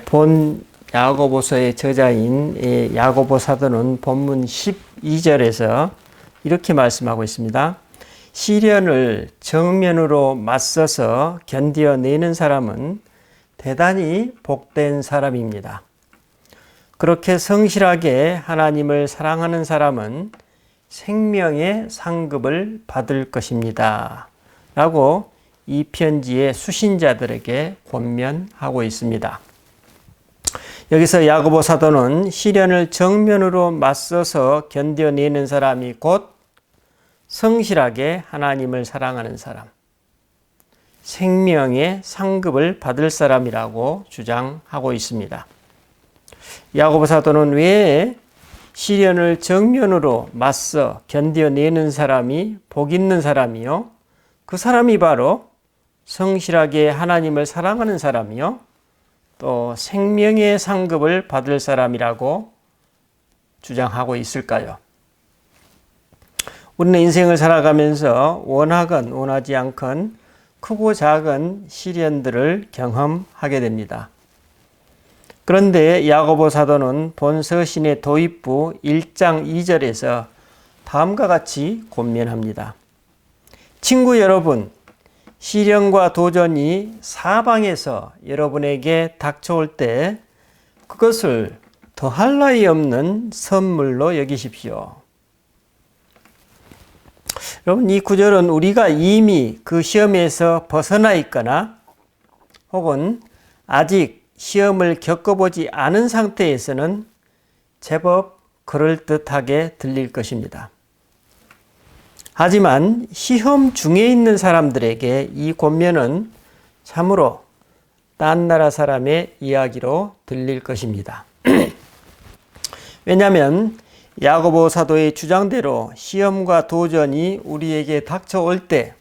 본 야고보서의 저자인 야고보 사도는 본문 12절에서 이렇게 말씀하고 있습니다. 시련을 정면으로 맞서서 견뎌내는 사람은 대단히 복된 사람입니다. 그렇게 성실하게 하나님을 사랑하는 사람은 생명의 상급을 받을 것입니다. 라고 이 편지의 수신자들에게 권면하고 있습니다. 여기서 야고보 사도는 시련을 정면으로 맞서서 견뎌내는 사람이 곧 성실하게 하나님을 사랑하는 사람, 생명의 상급을 받을 사람이라고 주장하고 있습니다. 야고보 사도는 왜 시련을 정면으로 맞서 견뎌내는 사람이 복 있는 사람이요? 그 사람이 바로 성실하게 하나님을 사랑하는 사람이요, 또 생명의 상급을 받을 사람이라고 주장하고 있을까요? 우리는 인생을 살아가면서 원하건 원하지 않건 크고 작은 시련들을 경험하게 됩니다. 그런데 야고보 사도는 본 서신의 도입부 1장 2절에서 다음과 같이 권면합니다. 친구 여러분, 시련과 도전이 사방에서 여러분에게 닥쳐올 때 그것을 더할 나위 없는 선물로 여기십시오. 여러분, 이 구절은 우리가 이미 그 시험에서 벗어나 있거나 혹은 아직 시험을 겪어보지 않은 상태에서는 제법 그럴듯하게 들릴 것입니다. 하지만 시험 중에 있는 사람들에게 이 권면은 참으로 딴 나라 사람의 이야기로 들릴 것입니다. 왜냐하면 야고보 사도의 주장대로 시험과 도전이 우리에게 닥쳐올 때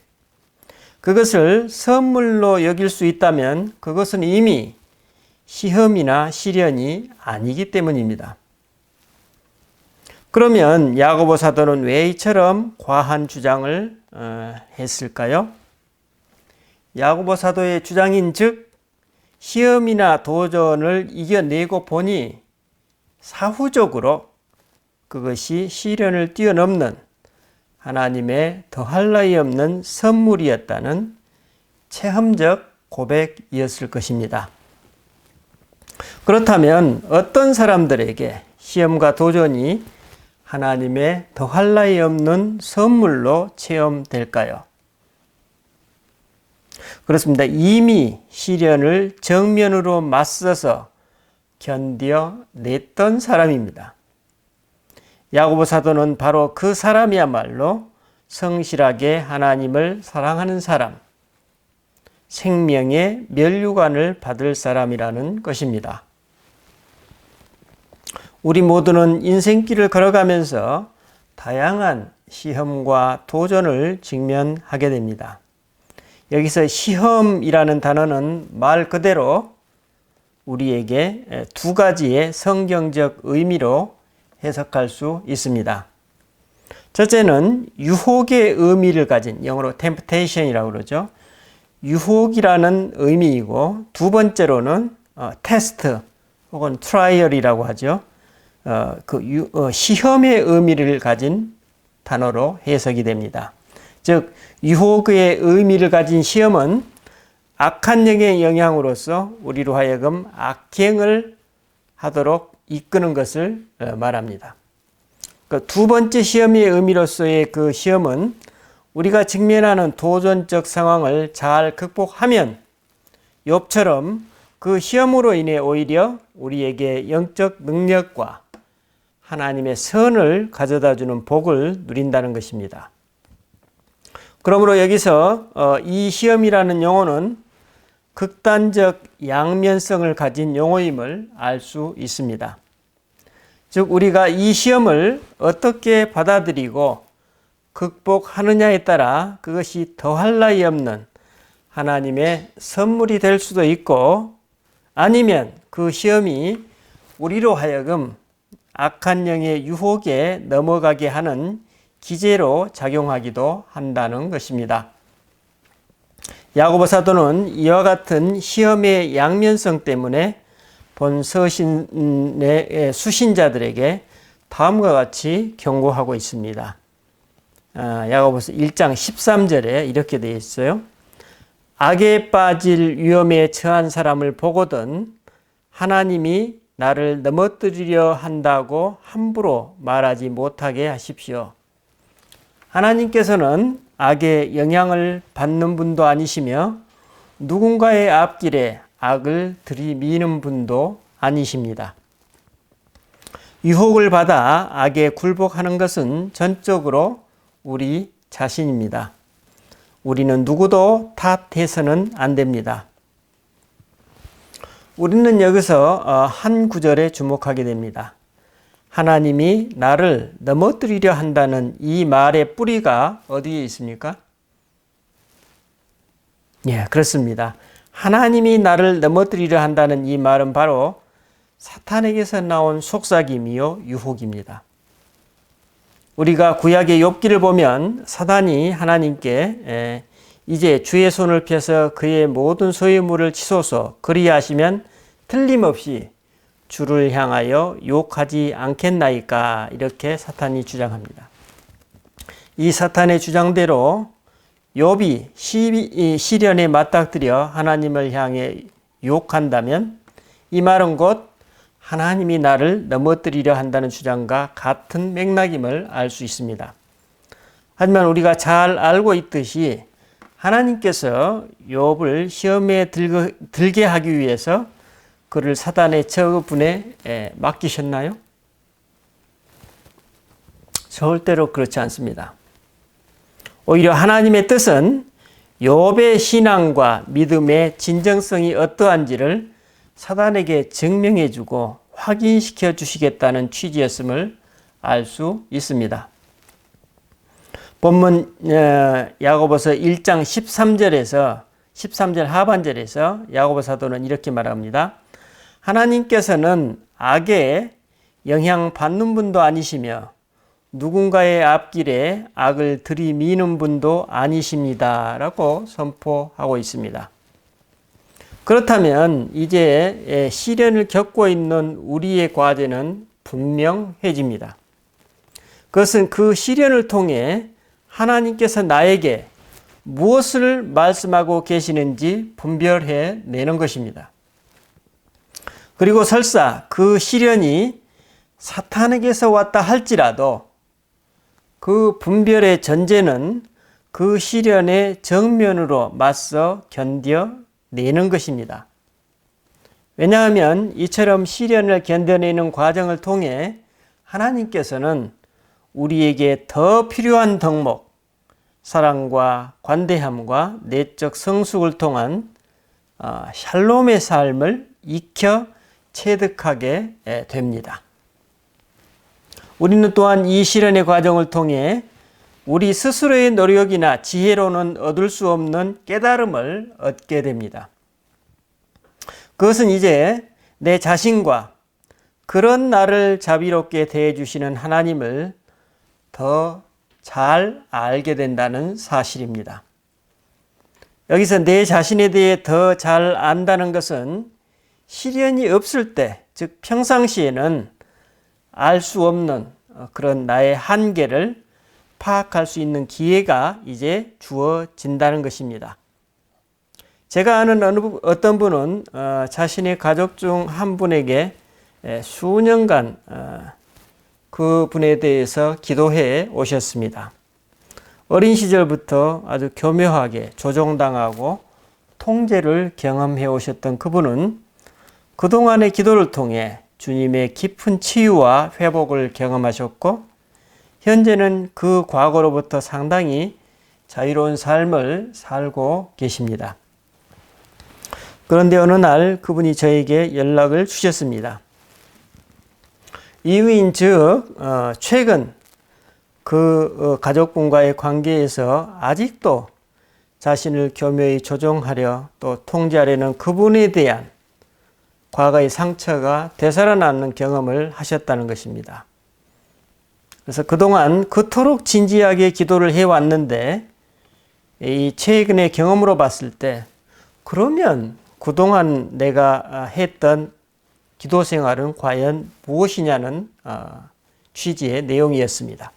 그것을 선물로 여길 수 있다면 그것은 이미 시험이나 시련이 아니기 때문입니다. 그러면 야고보 사도는 왜 이처럼 과한 주장을 했을까요? 야고보 사도의 주장인 즉 시험이나 도전을 이겨내고 보니 사후적으로 그것이 시련을 뛰어넘는 하나님의 더할 나위 없는 선물이었다는 체험적 고백이었을 것입니다. 그렇다면 어떤 사람들에게 시험과 도전이 하나님의 더할 나위 없는 선물로 체험될까요? 그렇습니다. 이미 시련을 정면으로 맞서서 견뎌냈던 사람입니다. 야고보 사도는 바로 그 사람이야말로 성실하게 하나님을 사랑하는 사람, 생명의 면류관을 받을 사람이라는 것입니다. 우리 모두는 인생길을 걸어가면서 다양한 시험과 도전을 직면하게 됩니다. 여기서 시험이라는 단어는 말 그대로 우리에게 두 가지의 성경적 의미로 해석할 수 있습니다. 첫째는 유혹의 의미를 가진, 영어로 temptation이라고 그러죠. 유혹이라는 의미이고, 두 번째로는 테스트 혹은 트라이얼이라고 하죠. 시험의 의미를 가진 단어로 해석이 됩니다. 즉, 유혹의 의미를 가진 시험은 악한 영의 영향으로서 우리로 하여금 악행을 하도록 이끄는 것을 말합니다. 그 두 번째 시험의 의미로서의 그 시험은 우리가 직면하는 도전적 상황을 잘 극복하면 욥처럼 그 시험으로 인해 오히려 우리에게 영적 능력과 하나님의 선을 가져다주는 복을 누린다는 것입니다. 그러므로 여기서 이 시험이라는 용어는 극단적 양면성을 가진 용어임을 알 수 있습니다. 즉 우리가 이 시험을 어떻게 받아들이고 극복하느냐에 따라 그것이 더할 나위 없는 하나님의 선물이 될 수도 있고, 아니면 그 시험이 우리로 하여금 악한 영의 유혹에 넘어가게 하는 기제로 작용하기도 한다는 것입니다. 야고보 사도는 이와 같은 시험의 양면성 때문에 본 서신의 수신자들에게 다음과 같이 경고하고 있습니다. 야고보서 1장 13절에 이렇게 되어 있어요. 악에 빠질 위험에 처한 사람을 보거든 하나님이 나를 넘어뜨리려 한다고 함부로 말하지 못하게 하십시오. 하나님께서는 악의 영향을 받는 분도 아니시며 누군가의 앞길에 악을 들이미는 분도 아니십니다. 유혹을 받아 악에 굴복하는 것은 전적으로 우리 자신입니다. 우리는 누구도 탓해서는 안 됩니다. 우리는 여기서 한 구절에 주목하게 됩니다. 하나님이 나를 넘어뜨리려 한다는 이 말의 뿌리가 어디에 있습니까? 예, 그렇습니다. 하나님이 나를 넘어뜨리려 한다는 이 말은 바로 사탄에게서 나온 속삭임이요 유혹입니다. 우리가 구약의 욥기를 보면 사단이 하나님께 이제 주의 손을 펴서 그의 모든 소유물을 치소서 그리하시면 틀림없이 주를 향하여 욕하지 않겠나이까 이렇게 사탄이 주장합니다. 이 사탄의 주장대로 욥이 시련에 맞닥뜨려 하나님을 향해 욕한다면 이 말은 곧 하나님이 나를 넘어뜨리려 한다는 주장과 같은 맥락임을 알 수 있습니다. 하지만 우리가 잘 알고 있듯이 하나님께서 욥을 시험에 들게 하기 위해서 그를 사단의 처분에 맡기셨나요? 절대로 그렇지 않습니다. 오히려 하나님의 뜻은 욥의 신앙과 믿음의 진정성이 어떠한지를 사단에게 증명해주고 확인시켜 주시겠다는 취지였음을 알 수 있습니다. 본문 야고보서 1장 13절 하반절에서 야고보 사도는 이렇게 말합니다. 하나님께서는 악에 영향받는 분도 아니시며 누군가의 앞길에 악을 들이미는 분도 아니십니다. 라고 선포하고 있습니다. 그렇다면 이제 시련을 겪고 있는 우리의 과제는 분명해집니다. 그것은 그 시련을 통해 하나님께서 나에게 무엇을 말씀하고 계시는지 분별해 내는 것입니다. 그리고 설사 그 시련이 사탄에게서 왔다 할지라도 그 분별의 전제는 그 시련의 정면으로 맞서 견뎌내는 것입니다. 왜냐하면 이처럼 시련을 견뎌내는 과정을 통해 하나님께서는 우리에게 더 필요한 덕목, 사랑과 관대함과 내적 성숙을 통한 샬롬의 삶을 익혀 체득하게 됩니다. 우리는 또한 이 시련의 과정을 통해 우리 스스로의 노력이나 지혜로는 얻을 수 없는 깨달음을 얻게 됩니다. 그것은 이제 내 자신과 그런 나를 자비롭게 대해주시는 하나님을 더 잘 알게 된다는 사실입니다. 여기서 내 자신에 대해 더 잘 안다는 것은 시련이 없을 때, 즉 평상시에는 알 수 없는 그런 나의 한계를 파악할 수 있는 기회가 이제 주어진다는 것입니다. 제가 아는 어떤 분은 자신의 가족 중 한 분에게 수년간 그 분에 대해서 기도해 오셨습니다. 어린 시절부터 아주 교묘하게 조종당하고 통제를 경험해 오셨던 그분은 그동안의 기도를 통해 주님의 깊은 치유와 회복을 경험하셨고 현재는 그 과거로부터 상당히 자유로운 삶을 살고 계십니다. 그런데 어느 날 그분이 저에게 연락을 주셨습니다. 이유인 즉 최근 그 가족분과의 관계에서 아직도 자신을 교묘히 조종하려 또 통제하려는 그분에 대한 과거의 상처가 되살아나는 경험을 하셨다는 것입니다. 그래서 그동안 그토록 진지하게 기도를 해왔는데 이 최근의 경험으로 봤을 때 그러면 그동안 내가 했던 기도 생활은 과연 무엇이냐는 취지의 내용이었습니다.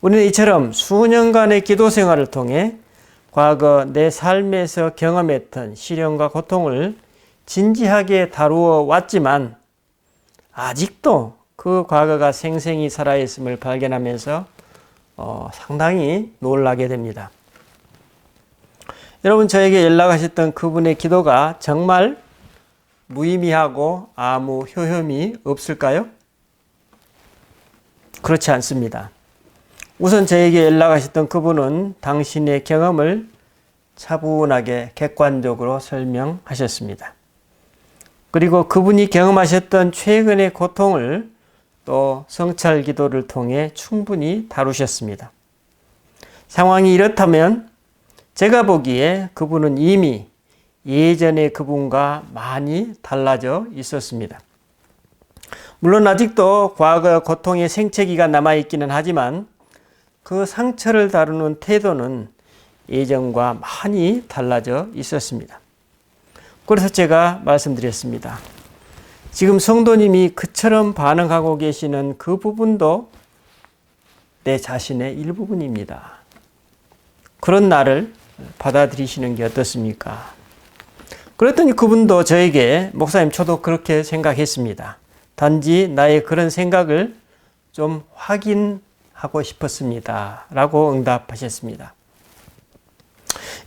우리는 이처럼 수년간의 기도 생활을 통해 과거 내 삶에서 경험했던 시련과 고통을 진지하게 다루어 왔지만 아직도 그 과거가 생생히 살아있음을 발견하면서 상당히 놀라게 됩니다. 여러분, 저에게 연락하셨던 그분의 기도가 정말 무의미하고 아무 효험이 없을까요? 그렇지 않습니다. 우선 저에게 연락하셨던 그분은 당신의 경험을 차분하게 객관적으로 설명하셨습니다. 그리고 그분이 경험하셨던 최근의 고통을 또 성찰 기도를 통해 충분히 다루셨습니다. 상황이 이렇다면 제가 보기에 그분은 이미 예전의 그분과 많이 달라져 있었습니다. 물론 아직도 과거 고통의 생채기가 남아있기는 하지만 그 상처를 다루는 태도는 예전과 많이 달라져 있었습니다. 그래서 제가 말씀드렸습니다. 지금 성도님이 그처럼 반응하고 계시는 그 부분도 내 자신의 일부분입니다. 그런 나를 받아들이시는 게 어떻습니까? 그랬더니 그분도 저에게 목사님 저도 그렇게 생각했습니다. 단지 나의 그런 생각을 좀 확인하고 싶었습니다. 라고 응답하셨습니다.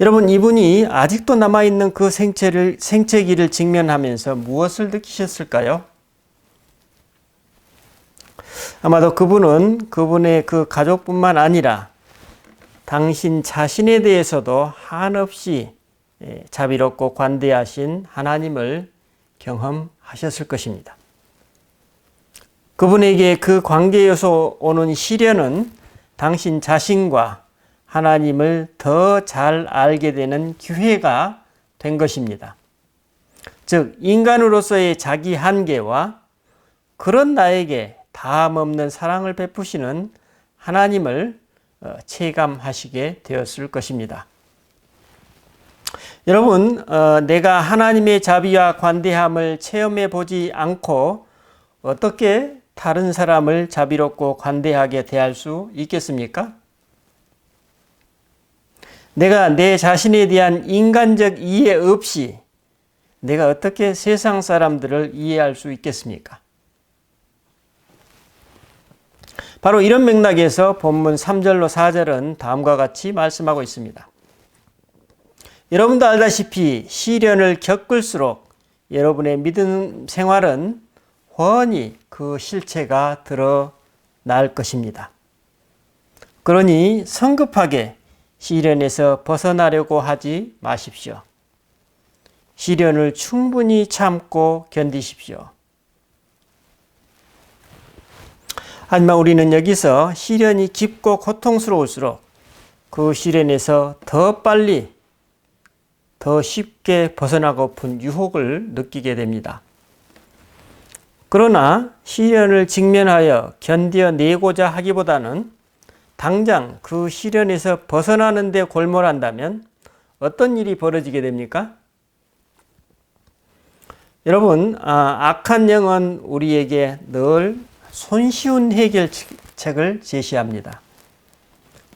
여러분, 이분이 아직도 남아있는 그 생채기를 직면하면서 무엇을 느끼셨을까요? 아마도 그분은 그분의 그 가족뿐만 아니라 당신 자신에 대해서도 한없이 자비롭고 관대하신 하나님을 경험하셨을 것입니다. 그분에게 그 관계에서 오는 시련은 당신 자신과 하나님을 더 잘 알게 되는 기회가 된 것입니다. 즉, 인간으로서의 자기 한계와 그런 나에게 다함없는 사랑을 베푸시는 하나님을 체감하시게 되었을 것입니다. 여러분, 내가 하나님의 자비와 관대함을 체험해 보지 않고 어떻게 다른 사람을 자비롭고 관대하게 대할 수 있겠습니까? 내가 내 자신에 대한 인간적 이해 없이 내가 어떻게 세상 사람들을 이해할 수 있겠습니까? 바로 이런 맥락에서 본문 3절로 4절은 다음과 같이 말씀하고 있습니다. 여러분도 알다시피 시련을 겪을수록 여러분의 믿음 생활은 훤히 그 실체가 드러날 것입니다. 그러니 성급하게 시련에서 벗어나려고 하지 마십시오. 시련을 충분히 참고 견디십시오. 하지만 우리는 여기서 시련이 깊고 고통스러울수록 그 시련에서 더 빨리, 더 쉽게 벗어나고픈 유혹을 느끼게 됩니다. 그러나 시련을 직면하여 견뎌내고자 하기보다는 당장 그 시련에서 벗어나는 데 골몰한다면 어떤 일이 벌어지게 됩니까? 여러분, 악한 영은 우리에게 늘 손쉬운 해결책을 제시합니다.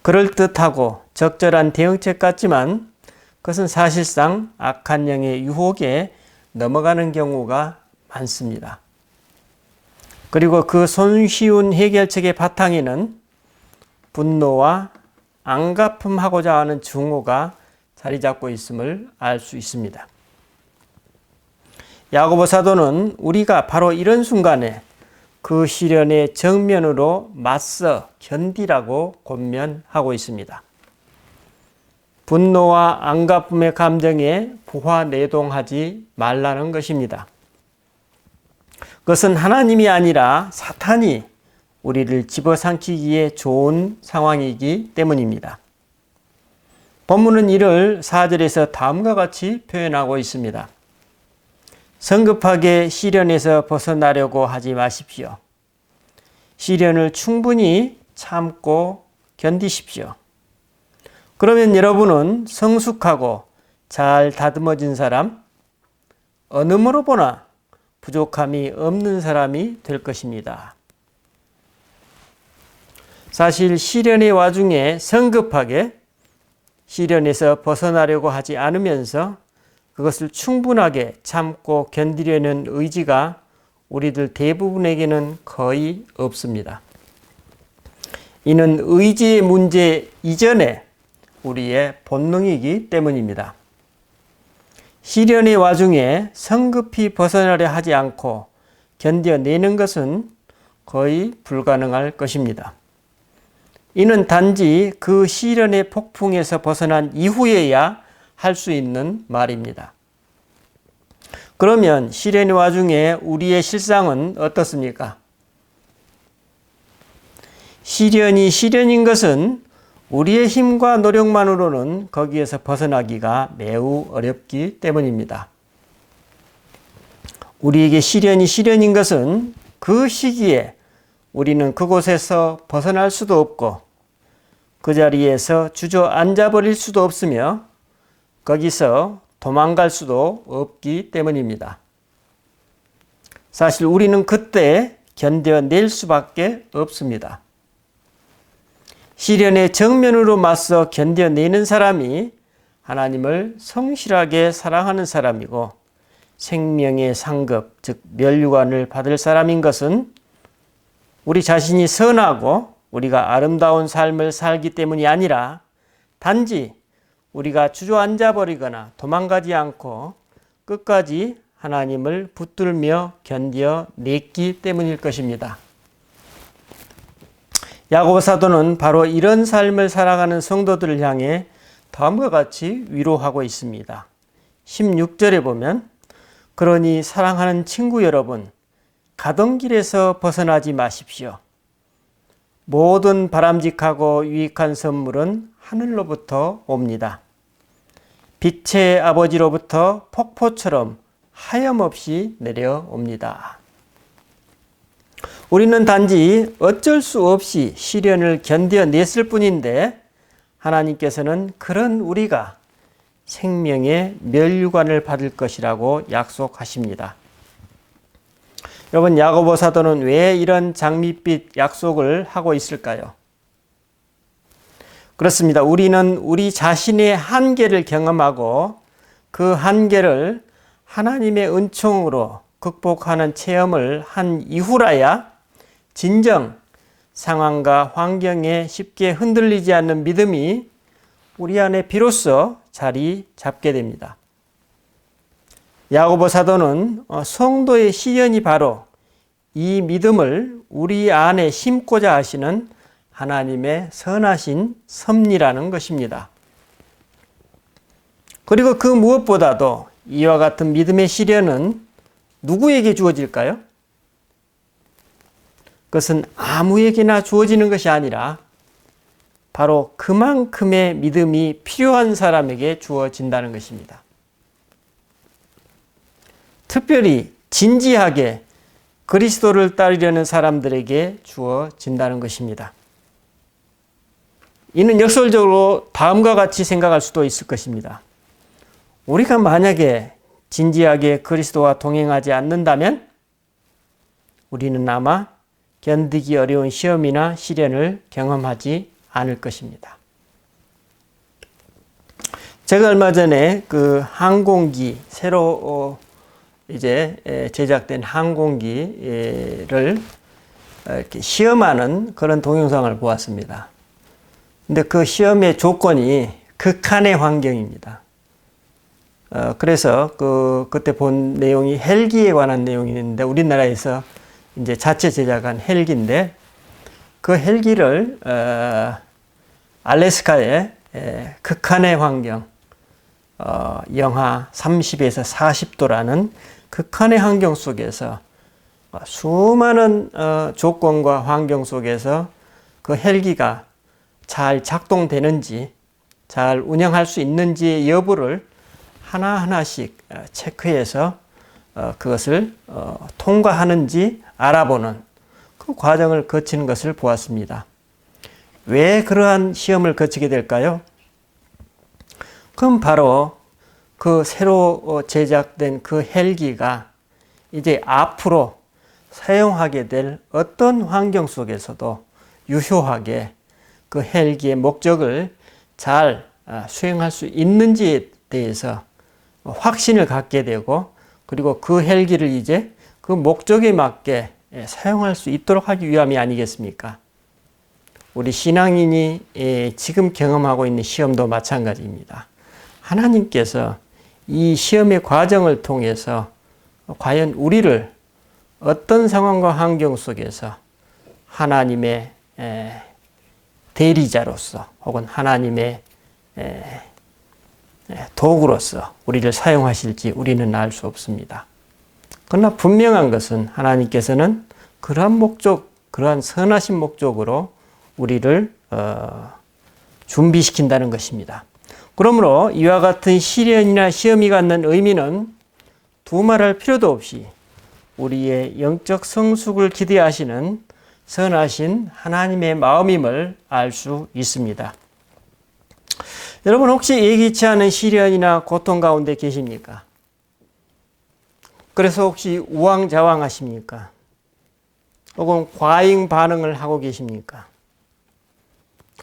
그럴듯하고 적절한 대응책 같지만 그것은 사실상 악한 영의 유혹에 넘어가는 경우가 많습니다. 그리고 그 손쉬운 해결책의 바탕에는 분노와 안갚음하고자 하는 증오가 자리 잡고 있음을 알 수 있습니다. 야고보 사도는 우리가 바로 이런 순간에 그 시련의 정면으로 맞서 견디라고 권면하고 있습니다. 분노와 안갚음의 감정에 부화내동하지 말라는 것입니다. 그것은 하나님이 아니라 사탄이 우리를 집어삼키기에 좋은 상황이기 때문입니다. 본문은 이를 4절에서 다음과 같이 표현하고 있습니다. 성급하게 시련에서 벗어나려고 하지 마십시오. 시련을 충분히 참고 견디십시오. 그러면 여러분은 성숙하고 잘 다듬어진 사람, 어느 면으로 보나 부족함이 없는 사람이 될 것입니다. 사실 시련의 와중에 성급하게 시련에서 벗어나려고 하지 않으면서 그것을 충분하게 참고 견디려는 의지가 우리들 대부분에게는 거의 없습니다. 이는 의지의 문제 이전에 우리의 본능이기 때문입니다. 시련의 와중에 성급히 벗어나려 하지 않고 견뎌내는 것은 거의 불가능할 것입니다. 이는 단지 그 시련의 폭풍에서 벗어난 이후에야 할 수 있는 말입니다. 그러면 시련의 와중에 우리의 실상은 어떻습니까? 시련이 시련인 것은 우리의 힘과 노력만으로는 거기에서 벗어나기가 매우 어렵기 때문입니다. 우리에게 시련이 시련인 것은 그 시기에 우리는 그곳에서 벗어날 수도 없고 그 자리에서 주저앉아 버릴 수도 없으며 거기서 도망갈 수도 없기 때문입니다. 사실 우리는 그때 견뎌낼 수밖에 없습니다. 시련의 정면으로 맞서 견뎌내는 사람이 하나님을 성실하게 사랑하는 사람이고 생명의 상급, 즉 멸류관을 받을 사람인 것은 우리 자신이 선하고 우리가 아름다운 삶을 살기 때문이 아니라 단지 우리가 주저앉아 버리거나 도망가지 않고 끝까지 하나님을 붙들며 견뎌냈기 때문일 것입니다. 야고보 사도는 바로 이런 삶을 살아가는 성도들을 향해 다음과 같이 위로하고 있습니다. 16절에 보면 그러니 사랑하는 친구 여러분, 가던 길에서 벗어나지 마십시오. 모든 바람직하고 유익한 선물은 하늘로부터 옵니다. 빛의 아버지로부터 폭포처럼 하염없이 내려옵니다. 우리는 단지 어쩔 수 없이 시련을 견뎌냈을 뿐인데 하나님께서는 그런 우리가 생명의 멸류관을 받을 것이라고 약속하십니다. 여러분, 야고보 사도는 왜 이런 장밋빛 약속을 하고 있을까요? 그렇습니다. 우리는 우리 자신의 한계를 경험하고 그 한계를 하나님의 은총으로 극복하는 체험을 한 이후라야 진정 상황과 환경에 쉽게 흔들리지 않는 믿음이 우리 안에 비로소 자리 잡게 됩니다. 야고보 사도는 성도의 시련이 바로 이 믿음을 우리 안에 심고자 하시는 하나님의 선하신 섭리라는 것입니다. 그리고 그 무엇보다도 이와 같은 믿음의 시련은 누구에게 주어질까요? 그것은 아무에게나 주어지는 것이 아니라 바로 그만큼의 믿음이 필요한 사람에게 주어진다는 것입니다. 특별히 진지하게 그리스도를 따르려는 사람들에게 주어진다는 것입니다. 이는 역설적으로 다음과 같이 생각할 수도 있을 것입니다. 우리가 만약에 진지하게 그리스도와 동행하지 않는다면 우리는 아마 견디기 어려운 시험이나 시련을 경험하지 않을 것입니다. 제가 얼마 전에 그 항공기, 새로 이제 제작된 항공기를 이렇게 시험하는 그런 동영상을 보았습니다. 근데 그 시험의 조건이 극한의 환경입니다. 그래서 그때 본 내용이 헬기에 관한 내용인데 우리나라에서 이제 자체 제작한 헬기인데 그 헬기를 알래스카의 극한의 환경, 영하 30에서 40도라는 극한의 환경 속에서 수많은 조건과 환경 속에서 그 헬기가 잘 작동되는지, 잘 운영할 수 있는지의 여부를 하나하나씩 체크해서 그것을 통과하는지 알아보는 그 과정을 거치는 것을 보았습니다. 왜 그러한 시험을 거치게 될까요? 그럼 바로 그 새로 제작된 그 헬기가 이제 앞으로 사용하게 될 어떤 환경 속에서도 유효하게 그 헬기의 목적을 잘 수행할 수 있는지에 대해서 확신을 갖게 되고, 그리고 그 헬기를 이제 그 목적에 맞게 사용할 수 있도록 하기 위함이 아니겠습니까? 우리 신앙인이 지금 경험하고 있는 시험도 마찬가지입니다. 하나님께서 이 시험의 과정을 통해서 과연 우리를 어떤 상황과 환경 속에서 하나님의 대리자로서 혹은 하나님의 도구로서 우리를 사용하실지 우리는 알 수 없습니다. 그러나 분명한 것은 하나님께서는 그러한 목적, 그러한 선하신 목적으로 우리를 준비시킨다는 것입니다. 그러므로 이와 같은 시련이나 시험이 갖는 의미는 두말할 필요도 없이 우리의 영적 성숙을 기대하시는 선하신 하나님의 마음임을 알 수 있습니다. 여러분, 혹시 예기치 않은 시련이나 고통 가운데 계십니까? 그래서 혹시 우왕좌왕하십니까? 혹은 과잉 반응을 하고 계십니까?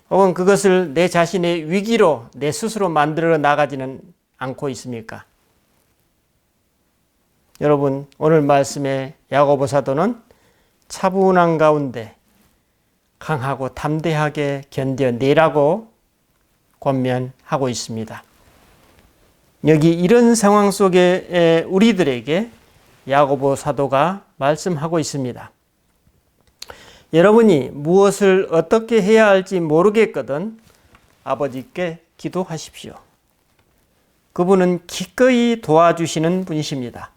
혹은 그것을 내 자신의 위기로 내 스스로 만들어 나가지는 않고 있습니까? 여러분, 오늘 말씀의 야고보 사도는 차분한 가운데 강하고 담대하게 견뎌내라고 권면하고 있습니다. 여기 이런 상황 속에 우리들에게 야고보 사도가 말씀하고 있습니다. 여러분이 무엇을 어떻게 해야 할지 모르겠거든 아버지께 기도하십시오. 그분은 기꺼이 도와주시는 분이십니다.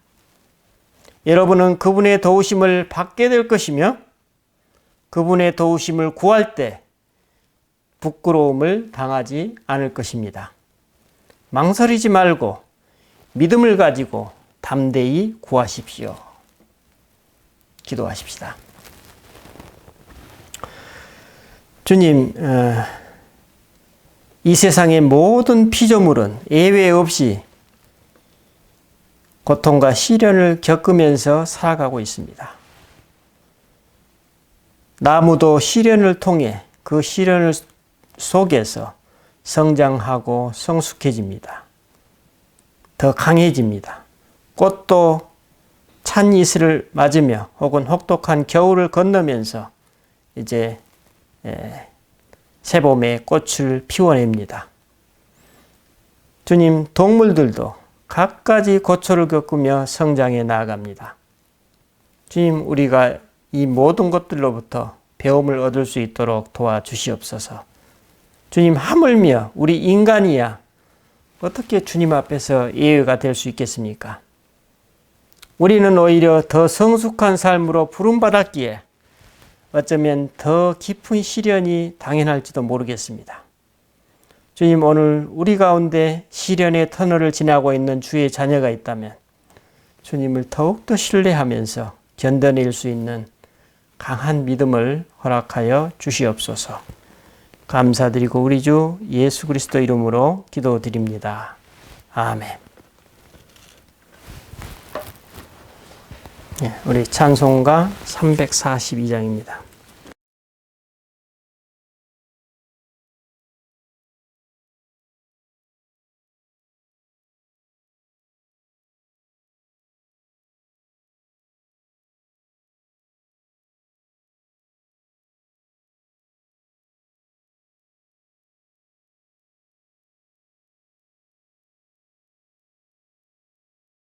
여러분은 그분의 도우심을 받게 될 것이며 그분의 도우심을 구할 때 부끄러움을 당하지 않을 것입니다. 망설이지 말고 믿음을 가지고 담대히 구하십시오. 기도하십시다. 주님, 이 세상의 모든 피조물은 예외 없이 고통과 시련을 겪으면서 살아가고 있습니다. 나무도 시련을 통해 그 시련을 속에서 성장하고 성숙해집니다. 더 강해집니다. 꽃도 찬 이슬을 맞으며 혹은 혹독한 겨울을 건너면서 이제 새봄에 꽃을 피워냅니다. 주님, 동물들도 갖가지 고초를 겪으며 성장해 나아갑니다. 주님, 우리가 이 모든 것들로부터 배움을 얻을 수 있도록 도와주시옵소서. 주님, 하물며 우리 인간이야 어떻게 주님 앞에서 예외가 될 수 있겠습니까? 우리는 오히려 더 성숙한 삶으로 부름받았기에 어쩌면 더 깊은 시련이 당연할지도 모르겠습니다. 주님, 오늘 우리 가운데 시련의 터널을 지나고 있는 주의 자녀가 있다면 주님을 더욱더 신뢰하면서 견뎌낼 수 있는 강한 믿음을 허락하여 주시옵소서. 감사드리고 우리 주 예수 그리스도 이름으로 기도드립니다. 아멘. 우리 찬송가 342장입니다.